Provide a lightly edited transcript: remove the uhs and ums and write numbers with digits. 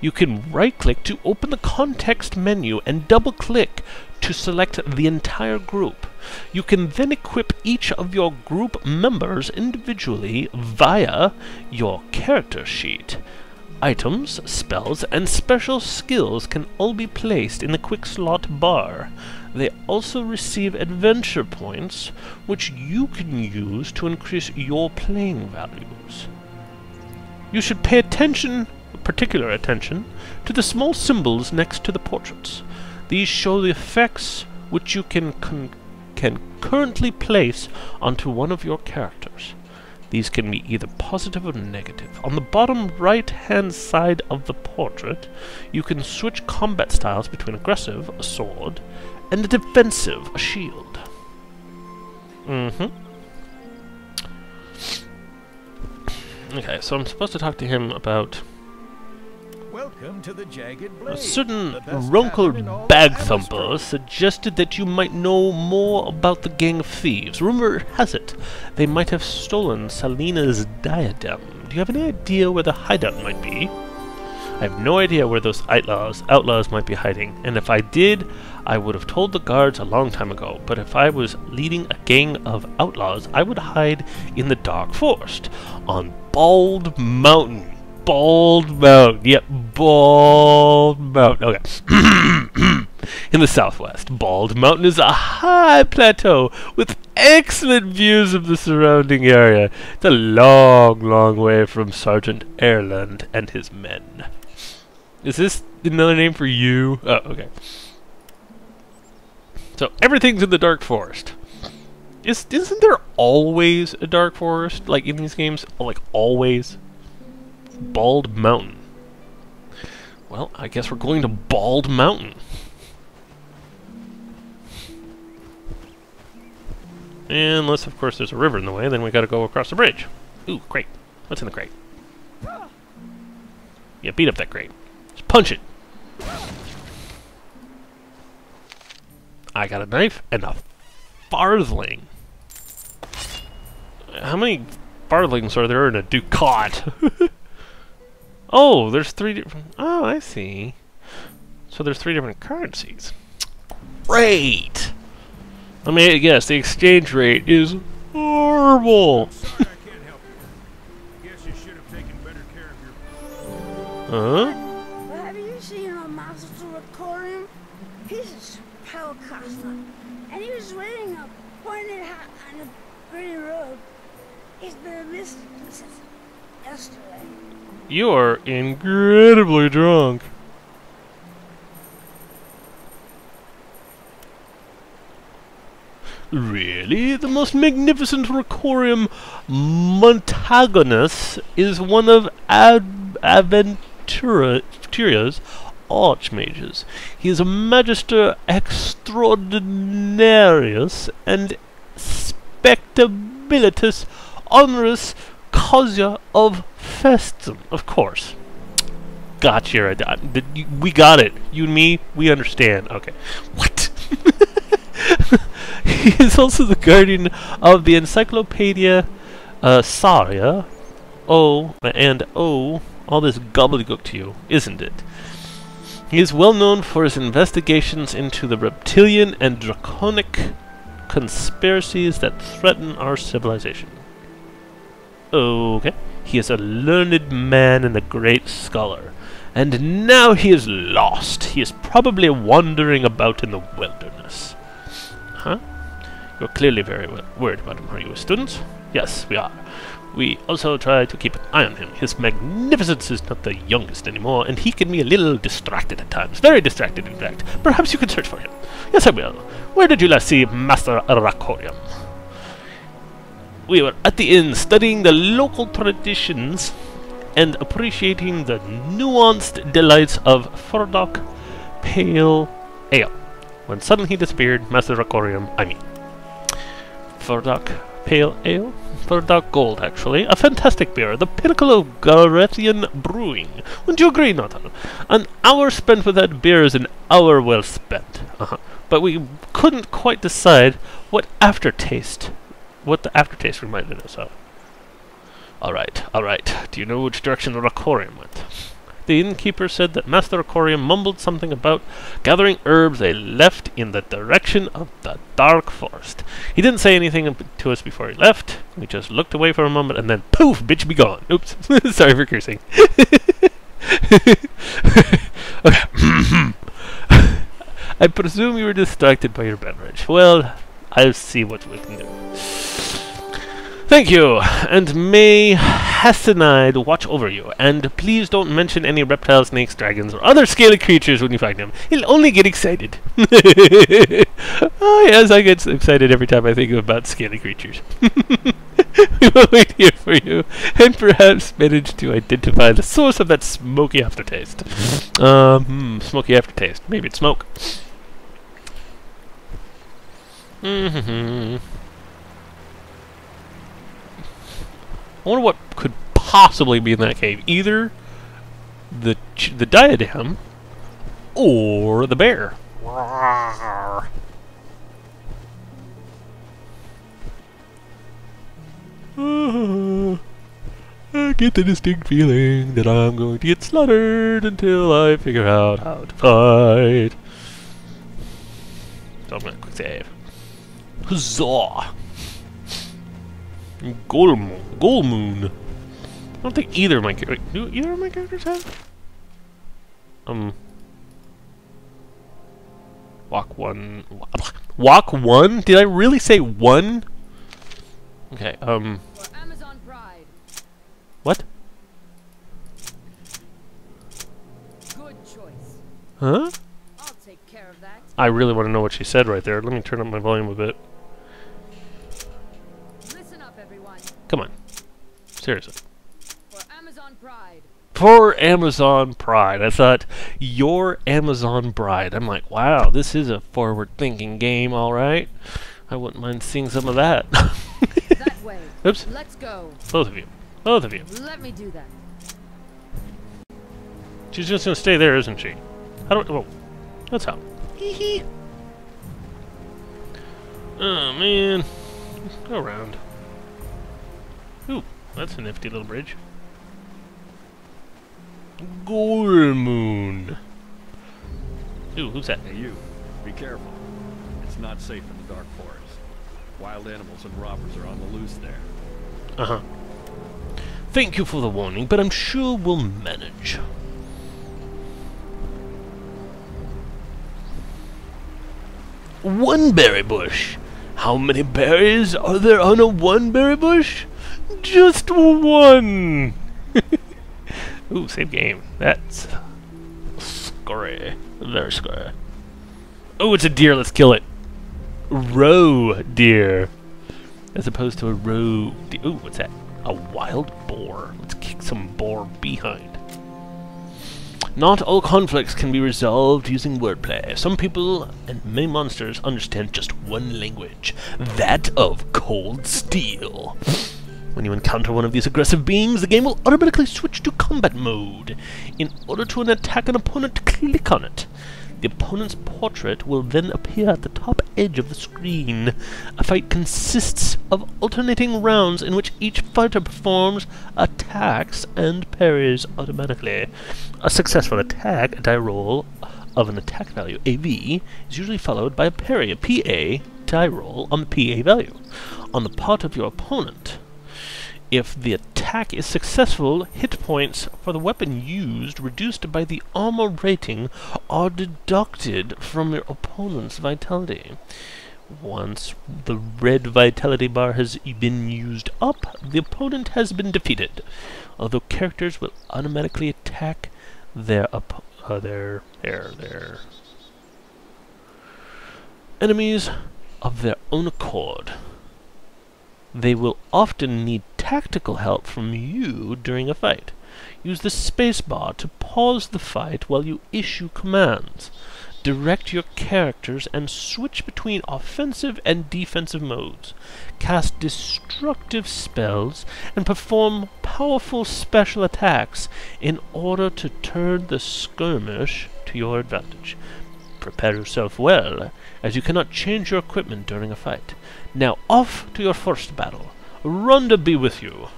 You can right-click to open the context menu and double-click to select the entire group. You can then equip each of your group members individually via your character sheet. Items, spells, and special skills can all be placed in the quick slot bar. They also receive adventure points, which you can use to increase your playing values. You should pay particular attention, to the small symbols next to the portraits. These show the effects which you can currently place onto one of your characters. These can be either positive or negative. On the bottom right-hand side of the portrait, you can switch combat styles between aggressive, a sword, and a defensive, a shield. Okay, so I'm supposed to talk to him about Welcome to the Jagged Blade. a certain Runkle Bagthumper suggested that you might know more about the gang of thieves. Rumor has it they might have stolen Selena's diadem. Do you have any idea where the hideout might be? I have no idea where those outlaws might be hiding, and if I did, I would have told the guards a long time ago. But if I was leading a gang of outlaws, I would hide in the dark forest on Bald Mountain. Bald Mountain. Yep, Bald Mountain. Okay. In the southwest, Bald Mountain is a high plateau with excellent views of the surrounding area. It's a long, long way from Sergeant Erland and his men. Is this another name for you? Oh, okay. So everything's in the dark forest. Isn't there always a dark forest, like in these games? Like always? Bald Mountain. Well, I guess we're going to Bald Mountain. Unless, of course, there's a river in the way, then we gotta go across the bridge. Ooh, crate. What's in the crate? Yeah, beat up that crate. Just punch it. I got a knife and a farthing. How many farthings are there in a ducat? Oh, there's 3 different... Oh, I see. So there's 3 different currencies. Great! I mean, yes, the exchange rate is horrible. Sorry, I can't help you. Guess you should have taken better care of your... Huh? But have you seen a monster aquarium? He's a spellcaster, and he was wearing a pointed hat on a pretty road. He's been missing since yesterday. You are incredibly drunk. Really? The most magnificent Rocorium Montagonus is one of Aventuria's archmages. He is a Magister Extraordinarius and Spectabilitus Honoris Causa of Festum. Of course. Gotcha. We got it. You and me, we understand. Okay. What? He is also the guardian of the Encyclopedia Saria. All this gobbledygook to you, isn't it? He is well known for his investigations into the reptilian and draconic conspiracies that threaten our civilization. Okay. He is a learned man and a great scholar. And now he is lost. He is probably wandering about in the wilderness. Huh? You're clearly very worried about him, are you, students? Yes, we are. We also try to keep an eye on him. His magnificence is not the youngest anymore, and he can be a little distracted at times. Very distracted, in fact. Perhaps you can search for him. Yes, I will. Where did you last see Master Racorium? We were at the inn studying the local traditions and appreciating the nuanced delights of Furdock Pale Ale. When suddenly he disappeared, Master Racorium, Furdock Pale Ale? Furdock Gold, actually. A fantastic beer, the pinnacle of Garethian brewing. Wouldn't you agree, Nathan? An hour spent with that beer is an hour well spent. But we couldn't quite decide what the aftertaste reminded us of. Alright. Do you know which direction the Racorium went? The innkeeper said that Master Aquarium mumbled something about gathering herbs they left in the direction of the dark forest. He didn't say anything to us before he left. We just looked away for a moment and then poof, bitch be gone. Oops. Sorry for cursing. Okay. I presume you were distracted by your beverage. Well, I'll see what we can do. Thank you, and may Hassanide watch over you. And please don't mention any reptiles, snakes, dragons, or other scaly creatures when you find them. He'll only get excited. Oh yes, I get excited every time I think about scaly creatures. We will wait here for you, and perhaps manage to identify the source of that smoky aftertaste. Smoky aftertaste. Maybe it's smoke. I wonder what could possibly be in that cave. Either the diadem or the bear. I get the distinct feeling that I'm going to get slaughtered until I figure out how to fight. So I'm gonna quick save. Huzzah! Golmoon. I don't think either of my characters... Do either of my characters have? Walk one... Walk one? Did I really say one? Okay, For Amazon Pride. What? Good choice. Huh? I'll take care of that. I really want to know what she said right there. Let me turn up my volume a bit. Listen up, everyone. Come on. Seriously. For Amazon Pride. For Amazon Pride. I thought, your Amazon Bride. I'm like, wow, this is a forward-thinking game, alright. I wouldn't mind seeing some of that. That way. Oops. Let's go. Both of you. Both of you. Let me do that. She's just gonna stay there, isn't she? I don't... Whoa. That's how. Hee hee. Oh, man. Go around. Ooh, that's a nifty little bridge. Golmoon. Ooh, who's that? Hey, you. Be careful. It's not safe in the dark forest. Wild animals and robbers are on the loose there. Uh-huh. Thank you for the warning, but I'm sure we'll manage. One berry bush. How many berries are there on a one berry bush? Just one. Ooh, same game. That's scary. Very scary. Oh, it's a deer. Let's kill it. Roe deer. As opposed to a roe deer. Ooh, what's that? A wild boar. Let's kick some boar behind. Not all conflicts can be resolved using wordplay. Some people and many monsters understand just one language. That of cold steel. When you encounter one of these aggressive beings, the game will automatically switch to combat mode. In order to attack an opponent, click on it. The opponent's portrait will then appear at the top edge of the screen. A fight consists of alternating rounds in which each fighter performs attacks and parries automatically. A successful attack, a die roll of an attack value, AV, is usually followed by a parry, a PA, die roll on the PA value. On the part of your opponent, if the attack is successful, hit points for the weapon used reduced by the armor rating are deducted from your opponent's vitality. Once the red vitality bar has been used up, the opponent has been defeated. Although characters will automatically attack their enemies of their own accord, they will often need tactical help from you during a fight. Use the spacebar to pause the fight while you issue commands. Direct your characters and switch between offensive and defensive modes. Cast destructive spells and perform powerful special attacks in order to turn the skirmish to your advantage. Prepare yourself well, as you cannot change your equipment during a fight. Now off to your first battle. Rhonda be with you.